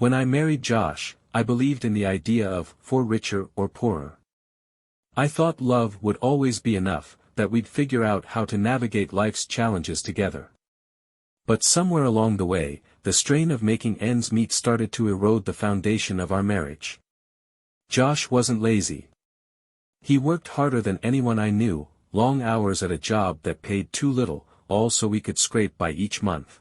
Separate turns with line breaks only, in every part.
When I married Josh, I believed in the idea of, for richer or poorer. I thought love would always be enough, that we'd figure out how to navigate life's challenges together. But somewhere along the way, the strain of making ends meet started to erode the foundation of our marriage. Josh wasn't lazy. He worked harder than anyone I knew, long hours at a job that paid too little, all so we could scrape by each month.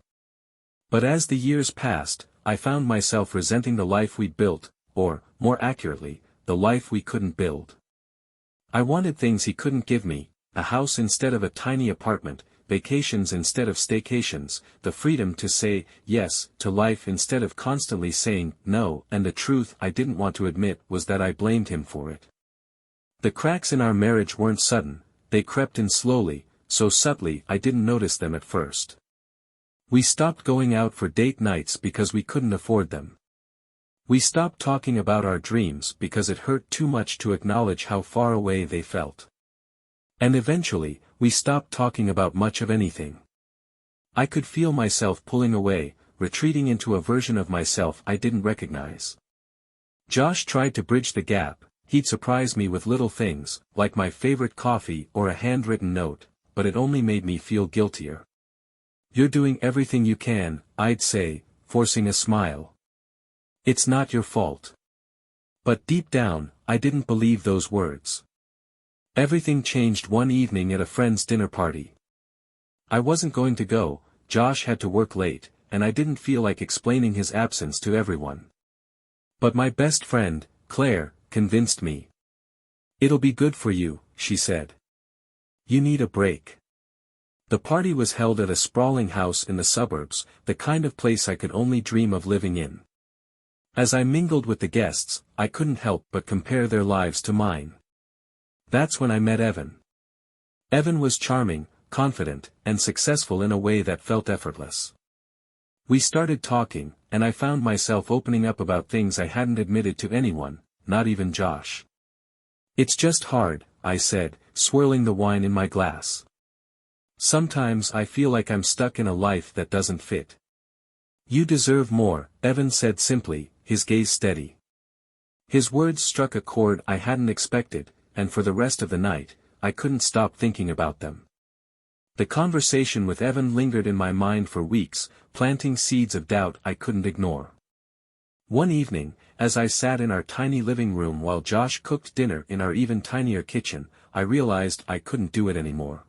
But as the years passed, I found myself resenting the life we'd built, or, more accurately, the life we couldn't build. I wanted things he couldn't give me, a house instead of a tiny apartment, vacations instead of staycations, the freedom to say yes to life instead of constantly saying no, and the truth I didn't want to admit was that I blamed him for it. The cracks in our marriage weren't sudden, they crept in slowly, so subtly I didn't notice them at first. We stopped going out for date nights because we couldn't afford them. We stopped talking about our dreams because it hurt too much to acknowledge how far away they felt. And eventually, we stopped talking about much of anything. I could feel myself pulling away, retreating into a version of myself I didn't recognize. Josh tried to bridge the gap. He'd surprise me with little things, like my favorite coffee or a handwritten note, but it only made me feel guiltier. "You're doing everything you can," I'd say, forcing a smile. "It's not your fault." But deep down, I didn't believe those words. Everything changed one evening at a friend's dinner party. I wasn't going to go, Josh had to work late, and I didn't feel like explaining his absence to everyone. But my best friend, Claire, convinced me. "It'll be good for you," she said. "You need a break." The party was held at a sprawling house in the suburbs, the kind of place I could only dream of living in. As I mingled with the guests, I couldn't help but compare their lives to mine. That's when I met Evan. Evan was charming, confident, and successful in a way that felt effortless. We started talking, and I found myself opening up about things I hadn't admitted to anyone, not even Josh. "It's just hard," I said, swirling the wine in my glass. "Sometimes I feel like I'm stuck in a life that doesn't fit." "You deserve more," Evan said simply, his gaze steady. His words struck a chord I hadn't expected, and for the rest of the night, I couldn't stop thinking about them. The conversation with Evan lingered in my mind for weeks, planting seeds of doubt I couldn't ignore. One evening, as I sat in our tiny living room while Josh cooked dinner in our even tinier kitchen, I realized I couldn't do it anymore.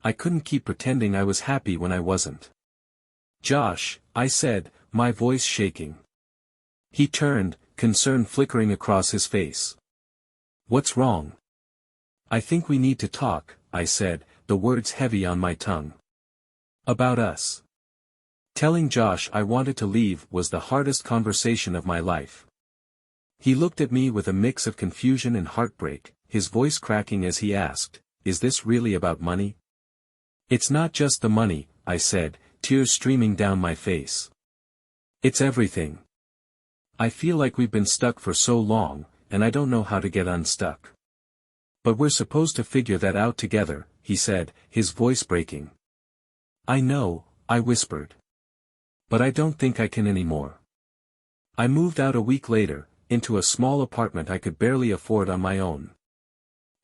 I couldn't keep pretending I was happy when I wasn't. "Josh," I said, my voice shaking. He turned, concern flickering across his face. "What's wrong?" "I think we need to talk," I said, the words heavy on my tongue. "About us." Telling Josh I wanted to leave was the hardest conversation of my life. He looked at me with a mix of confusion and heartbreak, his voice cracking as he asked, "Is this really about money?" "It's not just the money," I said, tears streaming down my face. "It's everything. I feel like we've been stuck for so long, and I don't know how to get unstuck." "But we're supposed to figure that out together," he said, his voice breaking. "I know," I whispered. "But I don't think I can anymore." I moved out a week later, into a small apartment I could barely afford on my own.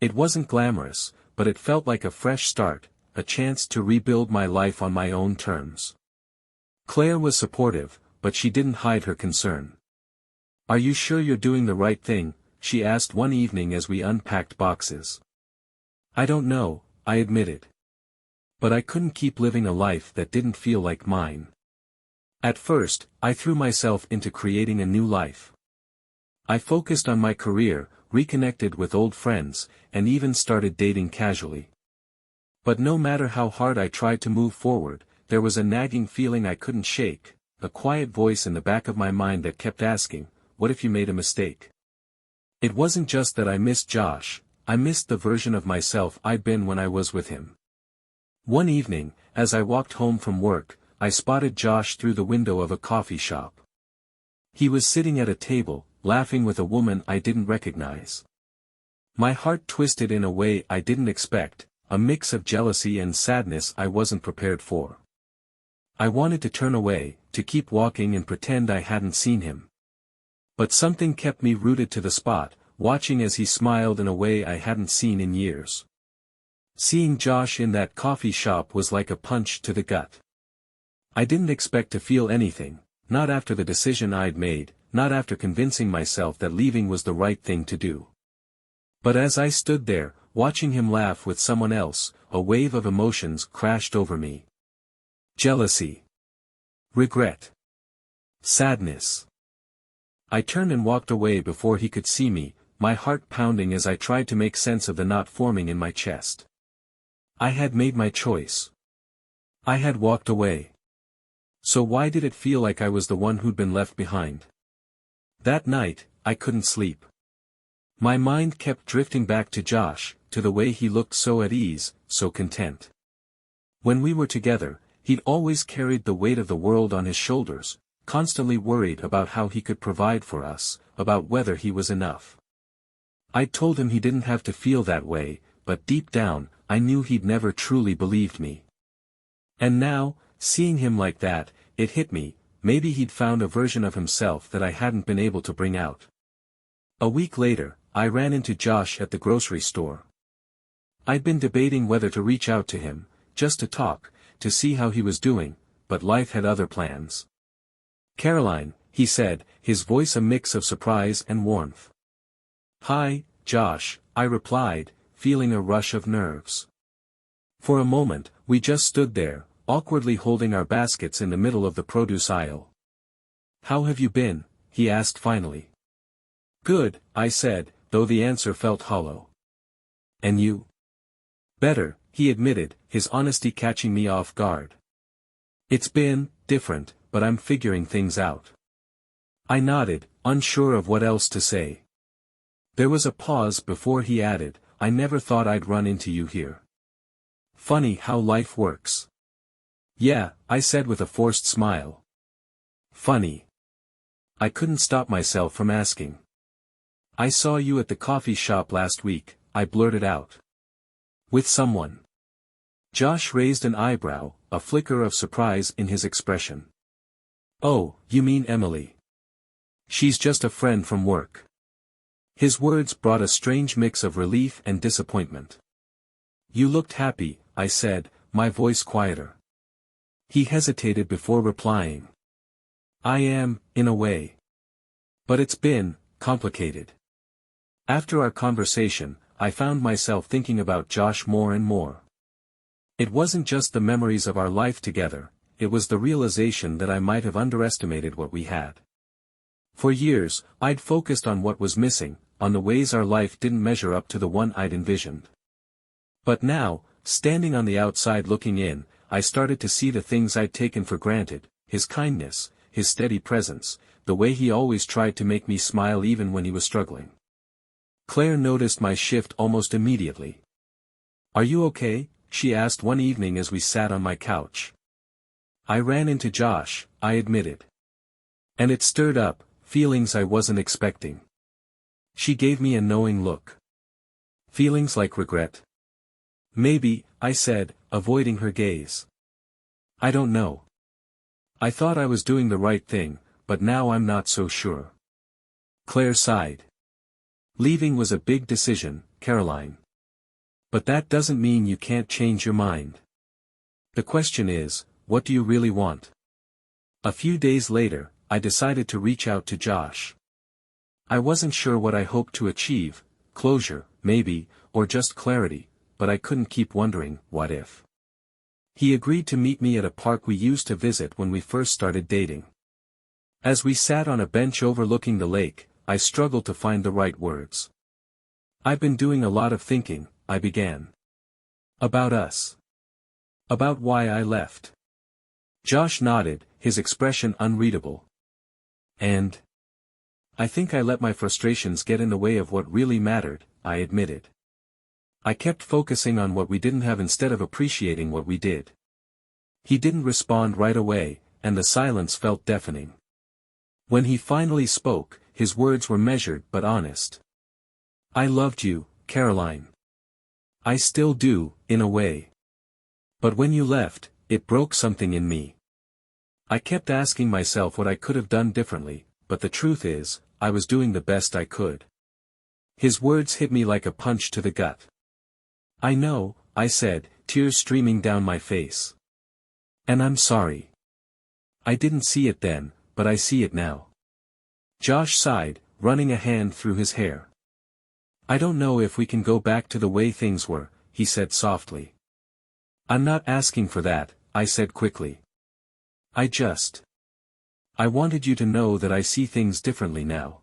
It wasn't glamorous, but it felt like a fresh start, a chance to rebuild my life on my own terms. Claire was supportive, but she didn't hide her concern. "Are you sure you're doing the right thing?" she asked one evening as we unpacked boxes. "I don't know," I admitted. But I couldn't keep living a life that didn't feel like mine. At first, I threw myself into creating a new life. I focused on my career, reconnected with old friends, and even started dating casually. But no matter how hard I tried to move forward, there was a nagging feeling I couldn't shake, a quiet voice in the back of my mind that kept asking, "What if you made a mistake?" It wasn't just that I missed Josh, I missed the version of myself I'd been when I was with him. One evening, as I walked home from work, I spotted Josh through the window of a coffee shop. He was sitting at a table, laughing with a woman I didn't recognize. My heart twisted in a way I didn't expect, a mix of jealousy and sadness I wasn't prepared for. I wanted to turn away, to keep walking and pretend I hadn't seen him. But something kept me rooted to the spot, watching as he smiled in a way I hadn't seen in years. Seeing Josh in that coffee shop was like a punch to the gut. I didn't expect to feel anything, not after the decision I'd made, not after convincing myself that leaving was the right thing to do. But as I stood there, watching him laugh with someone else, a wave of emotions crashed over me. Jealousy. Regret. Sadness. I turned and walked away before he could see me, my heart pounding as I tried to make sense of the knot forming in my chest. I had made my choice. I had walked away. So why did it feel like I was the one who'd been left behind? That night, I couldn't sleep. My mind kept drifting back to Josh, to the way he looked so at ease, so content. When we were together, he'd always carried the weight of the world on his shoulders, constantly worried about how he could provide for us, about whether he was enough. I'd told him he didn't have to feel that way, but deep down, I knew he'd never truly believed me. And now, seeing him like that, it hit me, maybe he'd found a version of himself that I hadn't been able to bring out. A week later, I ran into Josh at the grocery store. I'd been debating whether to reach out to him, just to talk, to see how he was doing, but life had other plans. "Caroline," he said, his voice a mix of surprise and warmth. "Hi, Josh," I replied, feeling a rush of nerves. For a moment, we just stood there, awkwardly holding our baskets in the middle of the produce aisle. "How have you been?" he asked finally. "Good," I said, though the answer felt hollow. "And you?" "Better," he admitted, his honesty catching me off guard. "It's been different, but I'm figuring things out." I nodded, unsure of what else to say. There was a pause before he added, "I never thought I'd run into you here. Funny how life works." "Yeah," I said with a forced smile. "Funny." I couldn't stop myself from asking. "I saw you at the coffee shop last week," I blurted out. "With someone?" Josh raised an eyebrow, a flicker of surprise in his expression. "Oh, you mean Emily? She's just a friend from work." His words brought a strange mix of relief and disappointment. "You looked happy," I said, my voice quieter. He hesitated before replying. "I am, in a way. But it's been complicated." After our conversation, I found myself thinking about Josh more and more. It wasn't just the memories of our life together, it was the realization that I might have underestimated what we had. For years, I'd focused on what was missing, on the ways our life didn't measure up to the one I'd envisioned. But now, standing on the outside looking in, I started to see the things I'd taken for granted, his kindness, his steady presence, the way he always tried to make me smile even when he was struggling. Claire noticed my shift almost immediately. "Are you okay?" she asked one evening as we sat on my couch. "I ran into Josh," I admitted. "And it stirred up feelings I wasn't expecting." She gave me a knowing look. "Feelings like regret?" "Maybe," I said, avoiding her gaze. "I don't know. I thought I was doing the right thing, but now I'm not so sure." Claire sighed. "Leaving was a big decision, Caroline. But that doesn't mean you can't change your mind. The question is, what do you really want?" A few days later, I decided to reach out to Josh. I wasn't sure what I hoped to achieve, closure, maybe, or just clarity, but I couldn't keep wondering, what if? He agreed to meet me at a park we used to visit when we first started dating. As we sat on a bench overlooking the lake, I struggled to find the right words. "I've been doing a lot of thinking," I began. "About us. About why I left." Josh nodded, his expression unreadable. "And I think I let my frustrations get in the way of what really mattered," I admitted. I kept focusing on what we didn't have instead of appreciating what we did. He didn't respond right away, and the silence felt deafening. When he finally spoke, his words were measured but honest. "I loved you, Caroline. I still do, in a way. But when you left, it broke something in me. I kept asking myself what I could have done differently, but the truth is, I was doing the best I could. His words hit me like a punch to the gut. I know, I said, tears streaming down my face. And I'm sorry. I didn't see it then, but I see it now. Josh sighed, running a hand through his hair. I don't know if we can go back to the way things were, he said softly. I'm not asking for that, I said quickly. I wanted you to know that I see things differently now.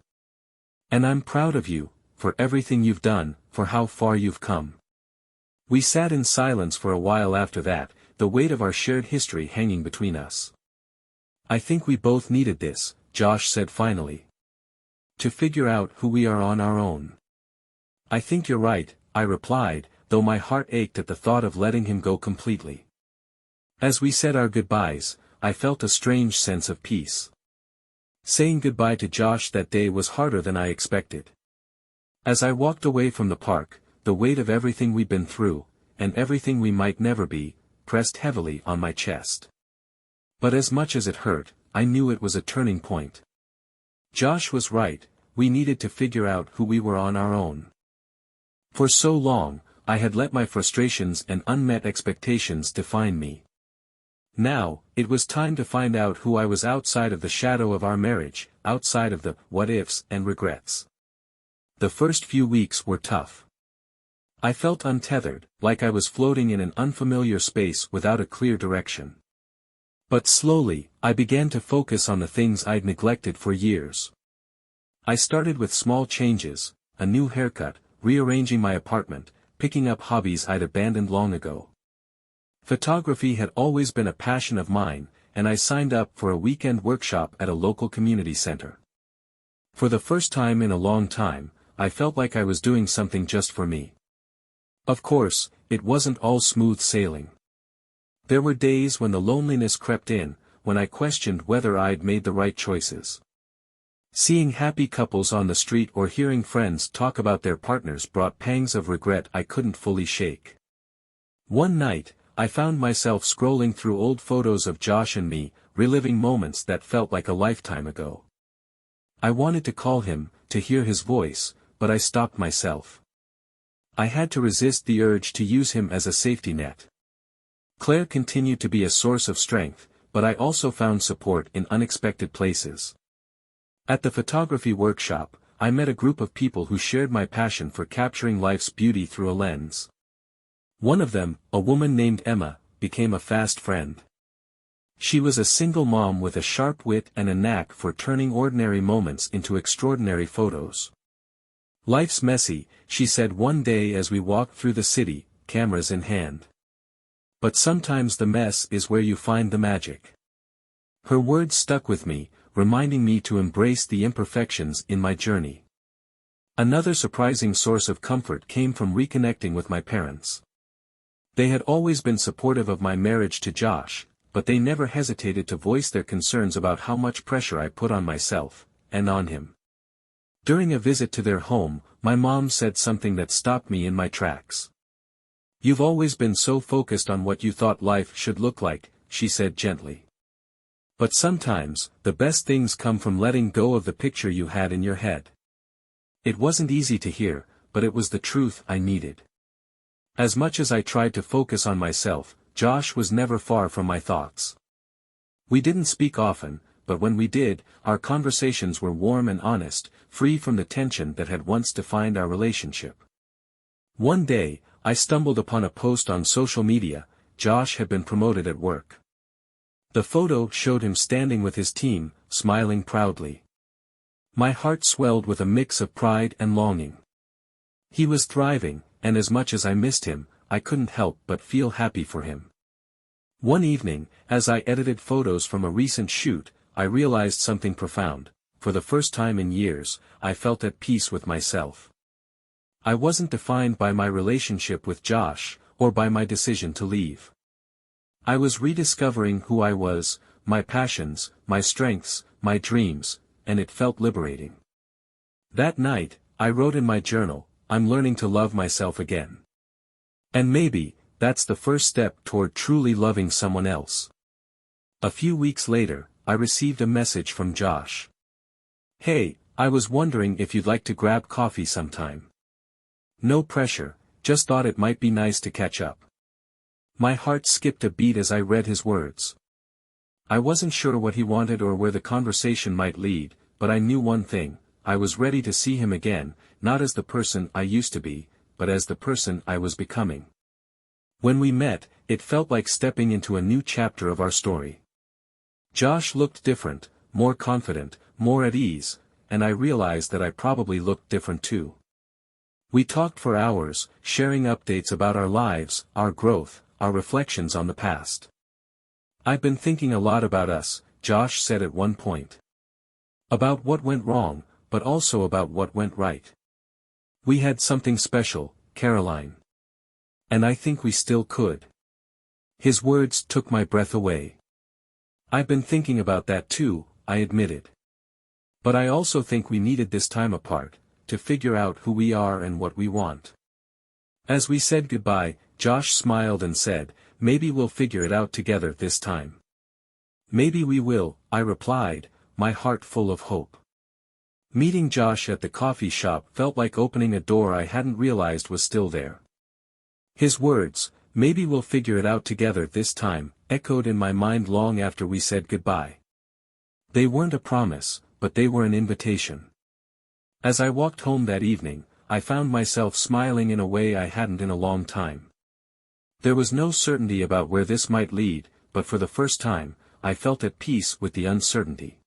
And I'm proud of you, for everything you've done, for how far you've come. We sat in silence for a while after that, the weight of our shared history hanging between us. I think we both needed this, Josh said finally. To figure out who we are on our own. I think you're right, I replied, though my heart ached at the thought of letting him go completely. As we said our goodbyes, I felt a strange sense of peace. Saying goodbye to Josh that day was harder than I expected. As I walked away from the park, the weight of everything we'd been through, and everything we might never be, pressed heavily on my chest. But as much as it hurt, I knew it was a turning point. Josh was right, we needed to figure out who we were on our own. For so long, I had let my frustrations and unmet expectations define me. Now, it was time to find out who I was outside of the shadow of our marriage, outside of the what-ifs and regrets. The first few weeks were tough. I felt untethered, like I was floating in an unfamiliar space without a clear direction. But slowly, I began to focus on the things I'd neglected for years. I started with small changes, a new haircut, rearranging my apartment, picking up hobbies I'd abandoned long ago. Photography had always been a passion of mine, and I signed up for a weekend workshop at a local community center. For the first time in a long time, I felt like I was doing something just for me. Of course, it wasn't all smooth sailing. There were days when the loneliness crept in, when I questioned whether I'd made the right choices. Seeing happy couples on the street or hearing friends talk about their partners brought pangs of regret I couldn't fully shake. One night, I found myself scrolling through old photos of Josh and me, reliving moments that felt like a lifetime ago. I wanted to call him, to hear his voice, but I stopped myself. I had to resist the urge to use him as a safety net. Claire continued to be a source of strength, but I also found support in unexpected places. At the photography workshop, I met a group of people who shared my passion for capturing life's beauty through a lens. One of them, a woman named Emma, became a fast friend. She was a single mom with a sharp wit and a knack for turning ordinary moments into extraordinary photos. Life's messy, she said one day as we walked through the city, cameras in hand. But sometimes the mess is where you find the magic. Her words stuck with me, reminding me to embrace the imperfections in my journey. Another surprising source of comfort came from reconnecting with my parents. They had always been supportive of my marriage to Josh, but they never hesitated to voice their concerns about how much pressure I put on myself, and on him. During a visit to their home, my mom said something that stopped me in my tracks. "You've always been so focused on what you thought life should look like," she said gently. "But sometimes, the best things come from letting go of the picture you had in your head." It wasn't easy to hear, but it was the truth I needed. As much as I tried to focus on myself, Josh was never far from my thoughts. We didn't speak often, but when we did, our conversations were warm and honest, free from the tension that had once defined our relationship. One day, I stumbled upon a post on social media. Josh had been promoted at work. The photo showed him standing with his team, smiling proudly. My heart swelled with a mix of pride and longing. He was thriving, and as much as I missed him, I couldn't help but feel happy for him. One evening, as I edited photos from a recent shoot, I realized something profound. For the first time in years, I felt at peace with myself. I wasn't defined by my relationship with Josh, or by my decision to leave. I was rediscovering who I was, my passions, my strengths, my dreams, and it felt liberating. That night, I wrote in my journal, "I'm learning to love myself again." And maybe, that's the first step toward truly loving someone else. A few weeks later, I received a message from Josh. "Hey, I was wondering if you'd like to grab coffee sometime. No pressure, just thought it might be nice to catch up." My heart skipped a beat as I read his words. I wasn't sure what he wanted or where the conversation might lead, but I knew one thing: I was ready to see him again, not as the person I used to be, but as the person I was becoming. When we met, it felt like stepping into a new chapter of our story. Josh looked different, more confident, more at ease, and I realized that I probably looked different too. We talked for hours, sharing updates about our lives, our growth, our reflections on the past. "I've been thinking a lot about us," Josh said at one point. "About what went wrong, but also about what went right. We had something special, Caroline. And I think we still could." His words took my breath away. "I've been thinking about that too," I admitted. "But I also think we needed this time apart, to figure out who we are and what we want." As we said goodbye, Josh smiled and said, "Maybe we'll figure it out together this time." "Maybe we will," I replied, my heart full of hope. Meeting Josh at the coffee shop felt like opening a door I hadn't realized was still there. His words, "Maybe we'll figure it out together this time," echoed in my mind long after we said goodbye. They weren't a promise, but they were an invitation. As I walked home that evening, I found myself smiling in a way I hadn't in a long time. There was no certainty about where this might lead, but for the first time, I felt at peace with the uncertainty.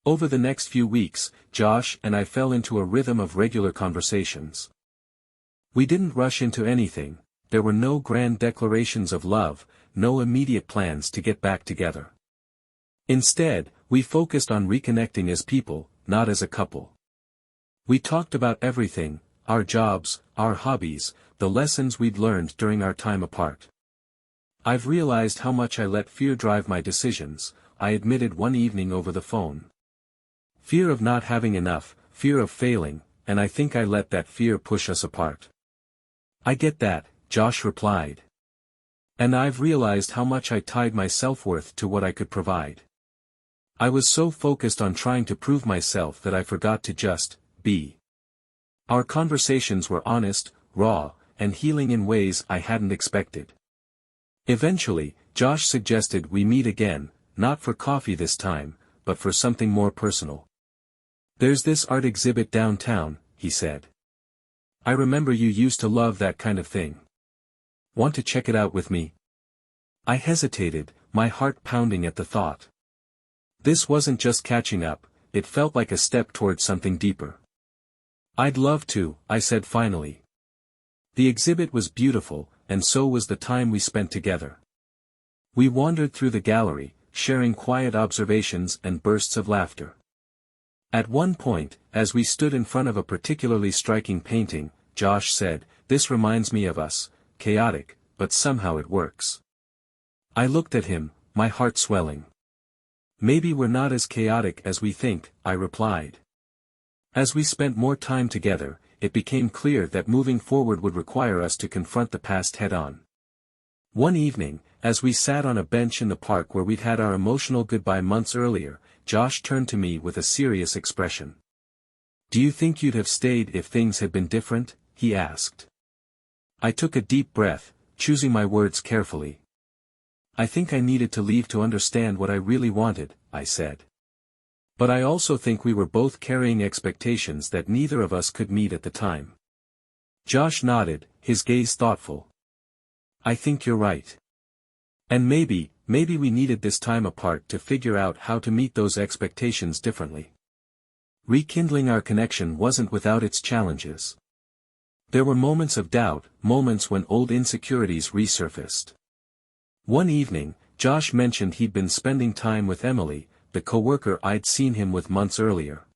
Over the next few weeks, Josh and I fell into a rhythm of regular conversations. We didn't rush into anything, there were no grand declarations of love, no immediate plans to get back together. Instead, we focused on reconnecting as people, not as a couple. We talked about everything: our jobs, our hobbies, the lessons we'd learned during our time apart. "I've realized how much I let fear drive my decisions," I admitted one evening over the phone. "Fear of not having enough, fear of failing, and I think I let that fear push us apart." "I get that," Josh replied. "And I've realized how much I tied my self-worth to what I could provide. I was so focused on trying to prove myself that I forgot to just be." Our conversations were honest, raw, and healing in ways I hadn't expected. Eventually, Josh suggested we meet again, not for coffee this time, but for something more personal. "There's this art exhibit downtown," he said. "I remember you used to love that kind of thing. Want to check it out with me?" I hesitated, my heart pounding at the thought. This wasn't just catching up, it felt like a step towards something deeper. "I'd love to," I said finally. The exhibit was beautiful, and so was the time we spent together. We wandered through the gallery, sharing quiet observations and bursts of laughter. At one point, as we stood in front of a particularly striking painting, Josh said, "This reminds me of us, chaotic, but somehow it works." I looked at him, my heart swelling. "Maybe we're not as chaotic as we think," I replied. As we spent more time together, it became clear that moving forward would require us to confront the past head-on. One evening, as we sat on a bench in the park where we'd had our emotional goodbye months earlier, Josh turned to me with a serious expression. "Do you think you'd have stayed if things had been different?" he asked. I took a deep breath, choosing my words carefully. "I think I needed to leave to understand what I really wanted," I said. "But I also think we were both carrying expectations that neither of us could meet at the time." Josh nodded, his gaze thoughtful. "I think you're right. And maybe we needed this time apart to figure out how to meet those expectations differently." Rekindling our connection wasn't without its challenges. There were moments of doubt, moments when old insecurities resurfaced. One evening, Josh mentioned he'd been spending time with Emily, the coworker I'd seen him with months earlier.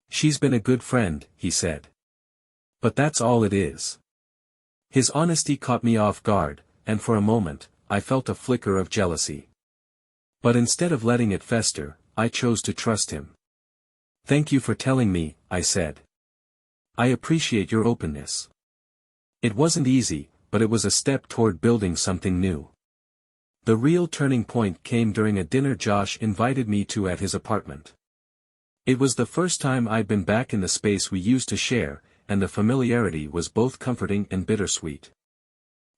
"She's been a good friend," he said. "But that's all it is." His honesty caught me off guard, and for a moment, I felt a flicker of jealousy. But instead of letting it fester, I chose to trust him. "Thank you for telling me," I said. "I appreciate your openness. It wasn't easy, but it was a step toward building something new." The real turning point came during a dinner Josh invited me to at his apartment. It was the first time I'd been back in the space we used to share, and the familiarity was both comforting and bittersweet.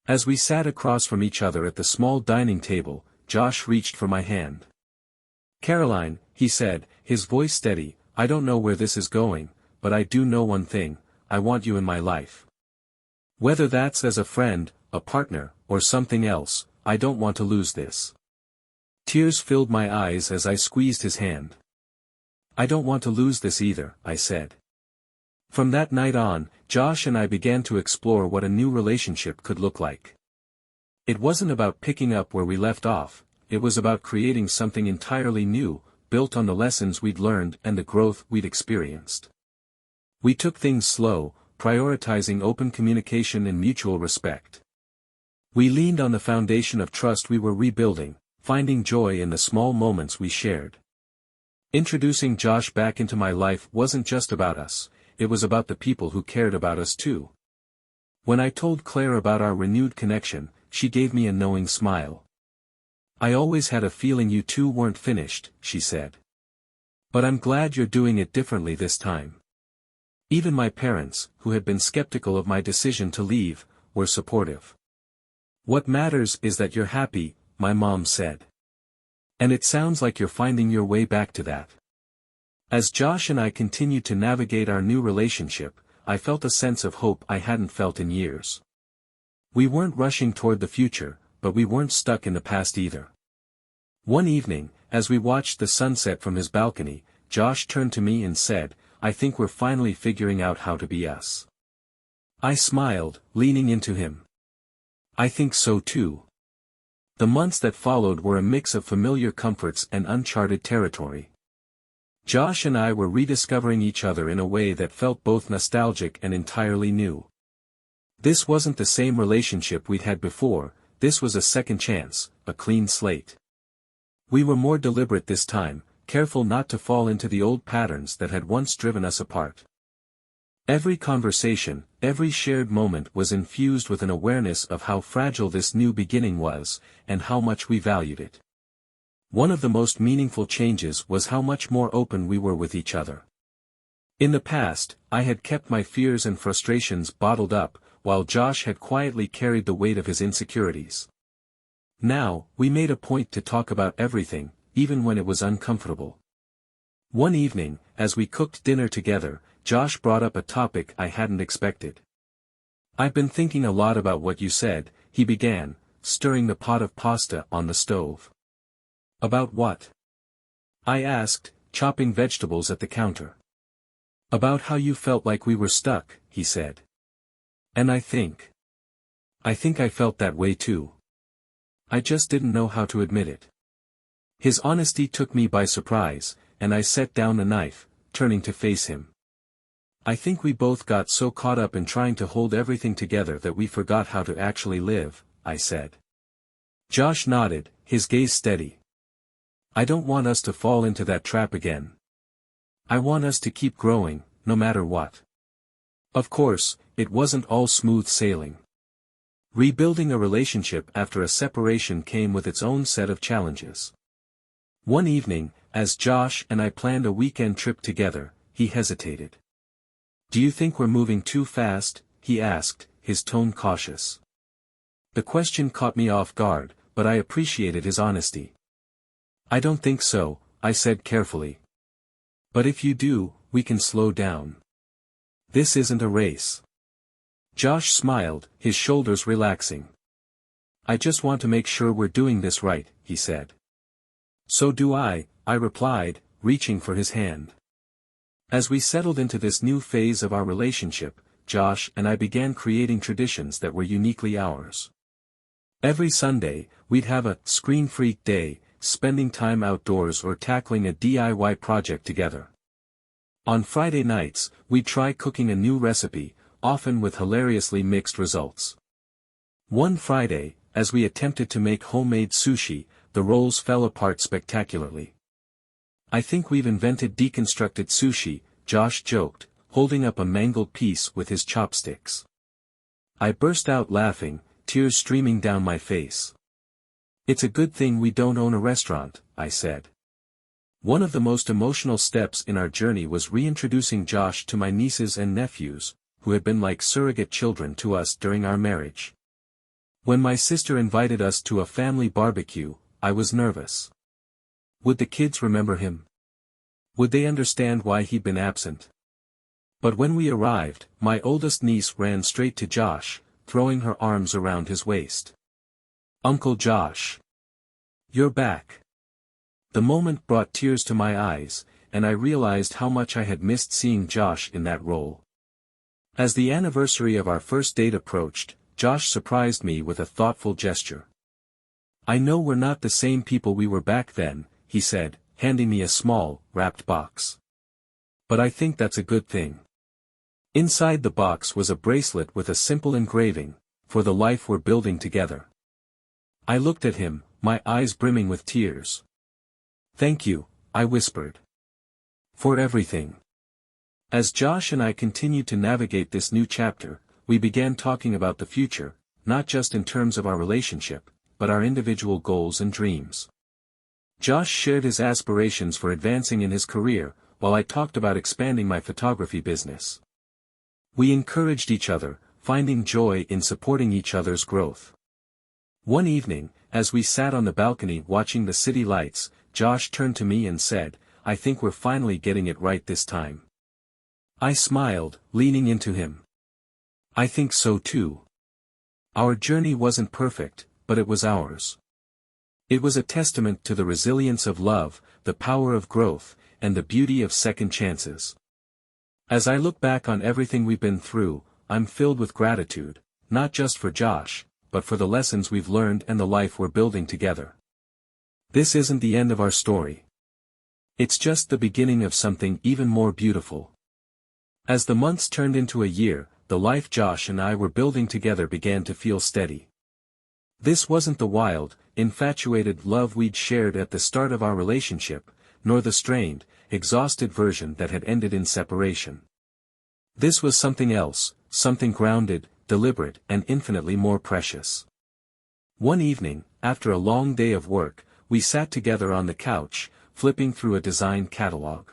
As we sat across from each other at the small dining table, Josh reached for my hand. "Caroline," he said, his voice steady, "I don't know where this is going, but I do know one thing, I want you in my life. Whether that's as a friend, a partner, or something else, I don't want to lose this." Tears filled my eyes as I squeezed his hand. "I don't want to lose this either," I said. From that night on, Josh and I began to explore what a new relationship could look like. It wasn't about picking up where we left off, it was about creating something entirely new, built on the lessons we'd learned and the growth we'd experienced. We took things slow, prioritizing open communication and mutual respect. We leaned on the foundation of trust we were rebuilding, finding joy in the small moments we shared. Introducing Josh back into my life wasn't just about us, it was about the people who cared about us too. When I told Claire about our renewed connection, she gave me a knowing smile. "I always had a feeling you two weren't finished," she said. "But I'm glad you're doing it differently this time." Even my parents, who had been skeptical of my decision to leave, were supportive. "What matters is that you're happy," my mom said. "And it sounds like you're finding your way back to that." As Josh and I continued to navigate our new relationship, I felt a sense of hope I hadn't felt in years. We weren't rushing toward the future, but we weren't stuck in the past either. One evening, as we watched the sunset from his balcony, Josh turned to me and said, "I think we're finally figuring out how to be us." I smiled, leaning into him. "I think so too." The months that followed were a mix of familiar comforts and uncharted territory. Josh and I were rediscovering each other in a way that felt both nostalgic and entirely new. This wasn't the same relationship we'd had before, this was a second chance, a clean slate. We were more deliberate this time, careful not to fall into the old patterns that had once driven us apart. Every conversation, every shared moment was infused with an awareness of how fragile this new beginning was, and how much we valued it. One of the most meaningful changes was how much more open we were with each other. In the past, I had kept my fears and frustrations bottled up, while Josh had quietly carried the weight of his insecurities. Now, we made a point to talk about everything, even when it was uncomfortable. One evening, as we cooked dinner together, Josh brought up a topic I hadn't expected. "I've been thinking a lot about what you said," he began, stirring the pot of pasta on the stove. "About what?" I asked, chopping vegetables at the counter. "About how you felt like we were stuck," he said. "And I think I felt that way too. I just didn't know how to admit it." His honesty took me by surprise, and I set down the knife, turning to face him. "I think we both got so caught up in trying to hold everything together that we forgot how to actually live," I said. Josh nodded, his gaze steady. "I don't want us to fall into that trap again. I want us to keep growing, no matter what." Of course, it wasn't all smooth sailing. Rebuilding a relationship after a separation came with its own set of challenges. One evening, as Josh and I planned a weekend trip together, he hesitated. "Do you think we're moving too fast?" he asked, his tone cautious. The question caught me off guard, but I appreciated his honesty. "I don't think so," I said carefully. "But if you do, we can slow down. This isn't a race." Josh smiled, his shoulders relaxing. "I just want to make sure we're doing this right," he said. "So do I," I replied, reaching for his hand. As we settled into this new phase of our relationship, Josh and I began creating traditions that were uniquely ours. Every Sunday, we'd have a screen freak day, spending time outdoors or tackling a DIY project together. On Friday nights, we'd try cooking a new recipe, often with hilariously mixed results. One Friday, as we attempted to make homemade sushi, the rolls fell apart spectacularly. "I think we've invented deconstructed sushi," Josh joked, holding up a mangled piece with his chopsticks. I burst out laughing, tears streaming down my face. It's a good thing we don't own a restaurant, I said. One of the most emotional steps in our journey was reintroducing Josh to my nieces and nephews, who had been like surrogate children to us during our marriage. When my sister invited us to a family barbecue, I was nervous. Would the kids remember him? Would they understand why he'd been absent? But when we arrived, my oldest niece ran straight to Josh, throwing her arms around his waist. "Uncle Josh! You're back!" The moment brought tears to my eyes, and I realized how much I had missed seeing Josh in that role. As the anniversary of our first date approached, Josh surprised me with a thoughtful gesture. "I know we're not the same people we were back then," he said, handing me a small, wrapped box. "But I think that's a good thing." Inside the box was a bracelet with a simple engraving, "For the life we're building together." I looked at him, my eyes brimming with tears. "Thank you," I whispered. "For everything." As Josh and I continued to navigate this new chapter, we began talking about the future, not just in terms of our relationship, but our individual goals and dreams. Josh shared his aspirations for advancing in his career, while I talked about expanding my photography business. We encouraged each other, finding joy in supporting each other's growth. One evening, as we sat on the balcony watching the city lights, Josh turned to me and said, "I think we're finally getting it right this time." I smiled, leaning into him. "I think so too. Our journey wasn't perfect, but it was ours. It was a testament to the resilience of love, the power of growth, and the beauty of second chances. As I look back on everything we've been through, I'm filled with gratitude, not just for Josh, but for the lessons we've learned and the life we're building together. This isn't the end of our story. It's just the beginning of something even more beautiful." As the months turned into a year, the life Josh and I were building together began to feel steady. This wasn't the wild, infatuated love we'd shared at the start of our relationship, nor the strained, exhausted version that had ended in separation. This was something else, something grounded, deliberate, and infinitely more precious. One evening, after a long day of work, we sat together on the couch, flipping through a design catalog.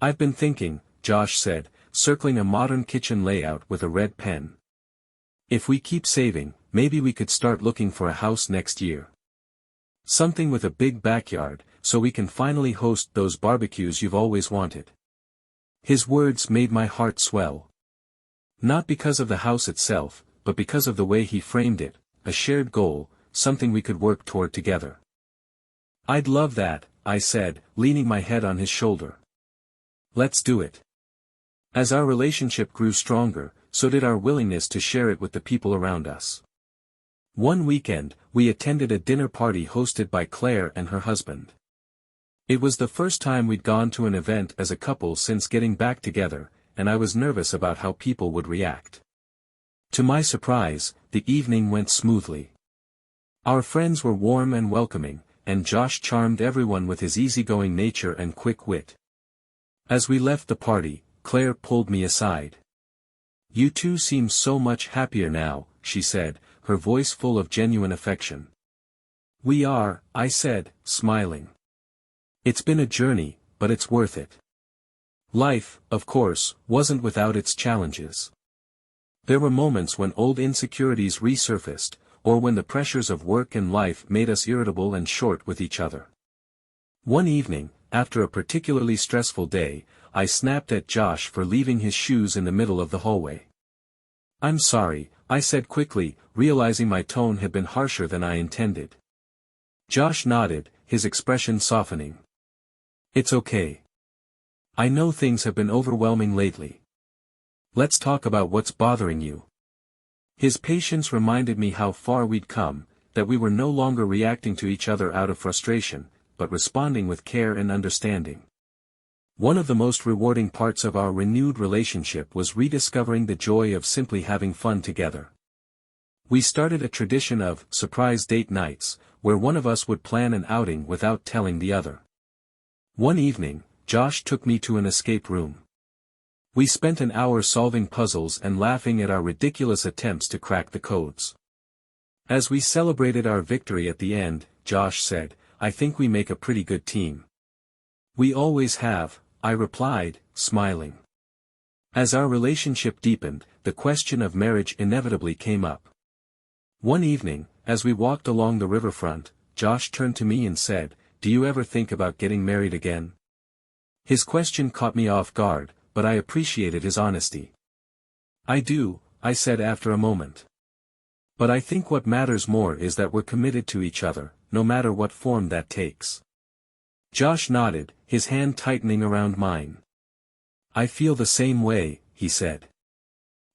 "I've been thinking," Josh said, circling a modern kitchen layout with a red pen. "If we keep saving, maybe we could start looking for a house next year. Something with a big backyard, so we can finally host those barbecues you've always wanted." His words made my heart swell. Not because of the house itself, but because of the way he framed it, a shared goal, something we could work toward together. "I'd love that," I said, leaning my head on his shoulder. "Let's do it." As our relationship grew stronger, so did our willingness to share it with the people around us. One weekend, we attended a dinner party hosted by Claire and her husband. It was the first time we'd gone to an event as a couple since getting back together, and I was nervous about how people would react. To my surprise, the evening went smoothly. Our friends were warm and welcoming, and Josh charmed everyone with his easygoing nature and quick wit. As we left the party, Claire pulled me aside. "You two seem so much happier now," she said, her voice full of genuine affection. "We are," I said, smiling. "It's been a journey, but it's worth it." Life, of course, wasn't without its challenges. There were moments when old insecurities resurfaced, or when the pressures of work and life made us irritable and short with each other. One evening, after a particularly stressful day, I snapped at Josh for leaving his shoes in the middle of the hallway. "I'm sorry," I said quickly, realizing my tone had been harsher than I intended. Josh nodded, his expression softening. "It's okay. I know things have been overwhelming lately. Let's talk about what's bothering you." His patience reminded me how far we'd come, that we were no longer reacting to each other out of frustration, but responding with care and understanding. One of the most rewarding parts of our renewed relationship was rediscovering the joy of simply having fun together. We started a tradition of surprise date nights, where one of us would plan an outing without telling the other. One evening, Josh took me to an escape room. We spent an hour solving puzzles and laughing at our ridiculous attempts to crack the codes. As we celebrated our victory at the end, Josh said, "I think we make a pretty good team." "We always have," I replied, smiling. As our relationship deepened, the question of marriage inevitably came up. One evening, as we walked along the riverfront, Josh turned to me and said, "Do you ever think about getting married again?" His question caught me off guard, but I appreciated his honesty. "I do," I said after a moment. "But I think what matters more is that we're committed to each other, no matter what form that takes." Josh nodded, his hand tightening around mine. "I feel the same way," he said.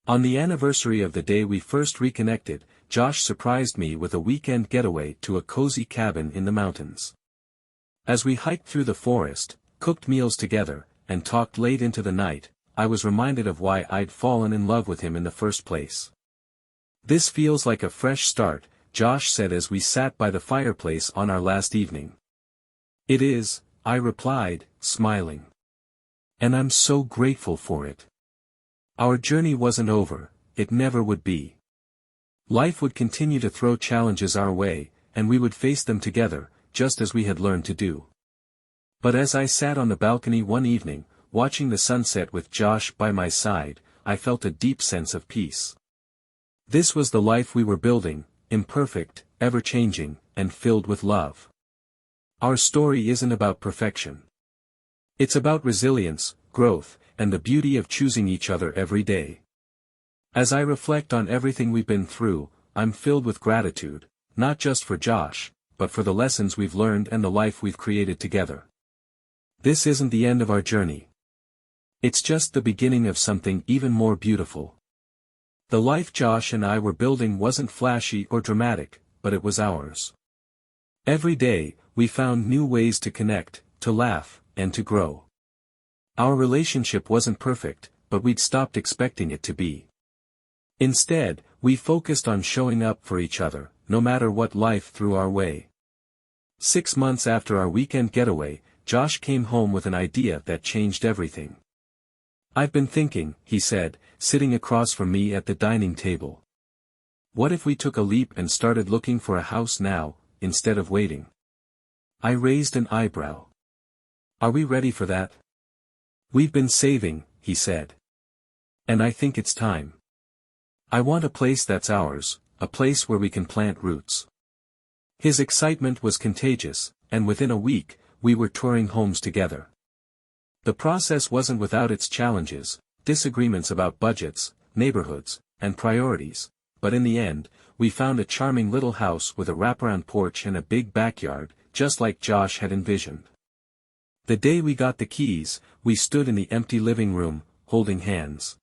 On the anniversary of the day we first reconnected, Josh surprised me with a weekend getaway to a cozy cabin in the mountains. As we hiked through the forest, cooked meals together, and talked late into the night, I was reminded of why I'd fallen in love with him in the first place. "This feels like a fresh start," Josh said as we sat by the fireplace on our last evening. "It is," I replied, smiling. "And I'm so grateful for it. Our journey wasn't over, it never would be. Life would continue to throw challenges our way, and we would face them together, just as we had learned to do." But as I sat on the balcony one evening, watching the sunset with Josh by my side, I felt a deep sense of peace. This was the life we were building, imperfect, ever-changing, and filled with love. Our story isn't about perfection. It's about resilience, growth, and the beauty of choosing each other every day. As I reflect on everything we've been through, I'm filled with gratitude, not just for Josh, but for the lessons we've learned and the life we've created together. This isn't the end of our journey. It's just the beginning of something even more beautiful. The life Josh and I were building wasn't flashy or dramatic, but it was ours. Every day, we found new ways to connect, to laugh, and to grow. Our relationship wasn't perfect, but we'd stopped expecting it to be. Instead, we focused on showing up for each other, no matter what life threw our way. 6 months after our weekend getaway, Josh came home with an idea that changed everything. "I've been thinking," he said, sitting across from me at the dining table. "What if we took a leap and started looking for a house now, instead of waiting?" I raised an eyebrow. "Are we ready for that?" "We've been saving," he said. "And I think it's time. I want a place that's ours, a place where we can plant roots." His excitement was contagious, and within a week, we were touring homes together. The process wasn't without its challenges, disagreements about budgets, neighborhoods, and priorities, but in the end, we found a charming little house with a wraparound porch and a big backyard, just like Josh had envisioned. The day we got the keys, we stood in the empty living room, holding hands.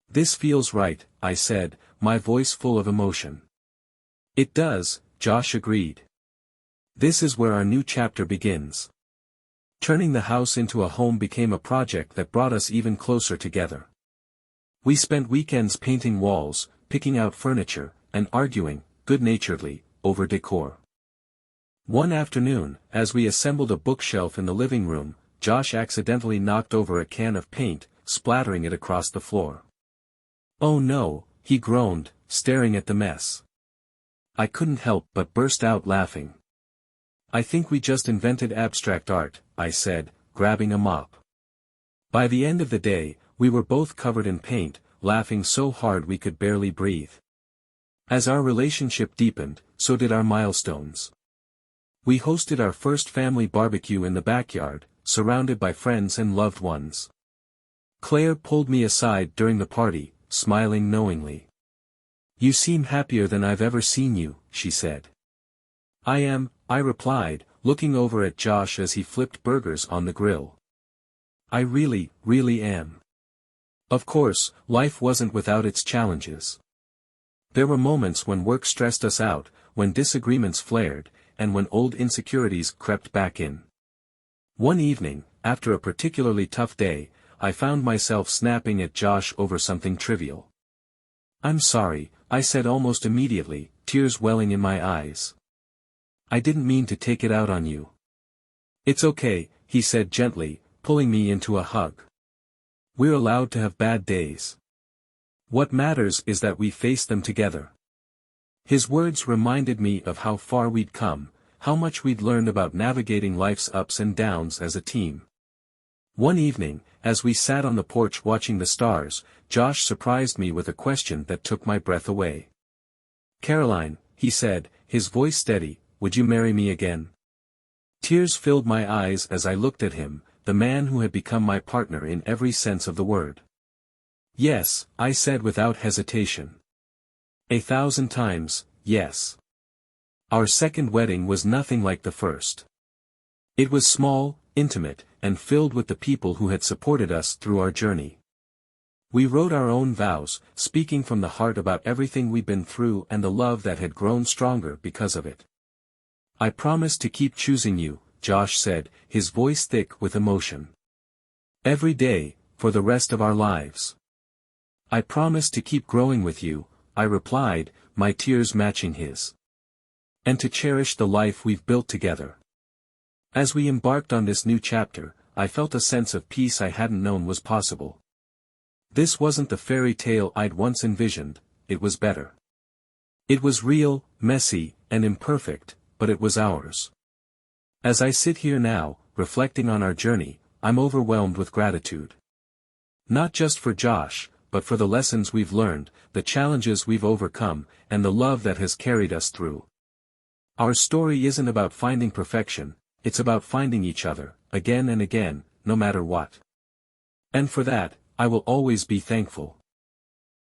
"This feels right," I said, my voice full of emotion. "It does," Josh agreed. "This is where our new chapter begins." Turning the house into a home became a project that brought us even closer together. We spent weekends painting walls, picking out furniture, and arguing, good-naturedly, over decor. One afternoon, as we assembled a bookshelf in the living room, Josh accidentally knocked over a can of paint, splattering it across the floor. "Oh no," he groaned, staring at the mess. I couldn't help but burst out laughing. "I think we just invented abstract art," I said, grabbing a mop. By the end of the day, we were both covered in paint, laughing so hard we could barely breathe. As our relationship deepened, so did our milestones. We hosted our first family barbecue in the backyard, surrounded by friends and loved ones. Claire pulled me aside during the party, smiling knowingly. "You seem happier than I've ever seen you," she said. "I am," I replied, looking over at Josh as he flipped burgers on the grill. "I really, really am." Of course, life wasn't without its challenges. There were moments when work stressed us out, when disagreements flared, and when old insecurities crept back in. One evening, after a particularly tough day, I found myself snapping at Josh over something trivial. "I'm sorry," I said almost immediately, tears welling in my eyes. "I didn't mean to take it out on you." "It's okay," he said gently, pulling me into a hug. "We're allowed to have bad days. What matters is that we face them together." His words reminded me of how far we'd come, how much we'd learned about navigating life's ups and downs as a team. One evening, as we sat on the porch watching the stars, Josh surprised me with a question that took my breath away. "Caroline," he said, his voice steady, "would you marry me again?" Tears filled my eyes as I looked at him, the man who had become my partner in every sense of the word. "Yes," I said without hesitation. 1,000 times, yes. Our second wedding was nothing like the first. It was small, intimate, and filled with the people who had supported us through our journey. We wrote our own vows, speaking from the heart about everything we'd been through and the love that had grown stronger because of it. "I promise to keep choosing you," Josh said, his voice thick with emotion. "Every day, for the rest of our lives." "I promise to keep growing with you," I replied, my tears matching his. "And to cherish the life we've built together." As we embarked on this new chapter, I felt a sense of peace I hadn't known was possible. This wasn't the fairy tale I'd once envisioned, it was better. It was real, messy, and imperfect, but it was ours. As I sit here now, reflecting on our journey, I'm overwhelmed with gratitude. Not just for Josh, but for the lessons we've learned, the challenges we've overcome, and the love that has carried us through. Our story isn't about finding perfection, it's about finding each other, again and again, no matter what. And for that, I will always be thankful.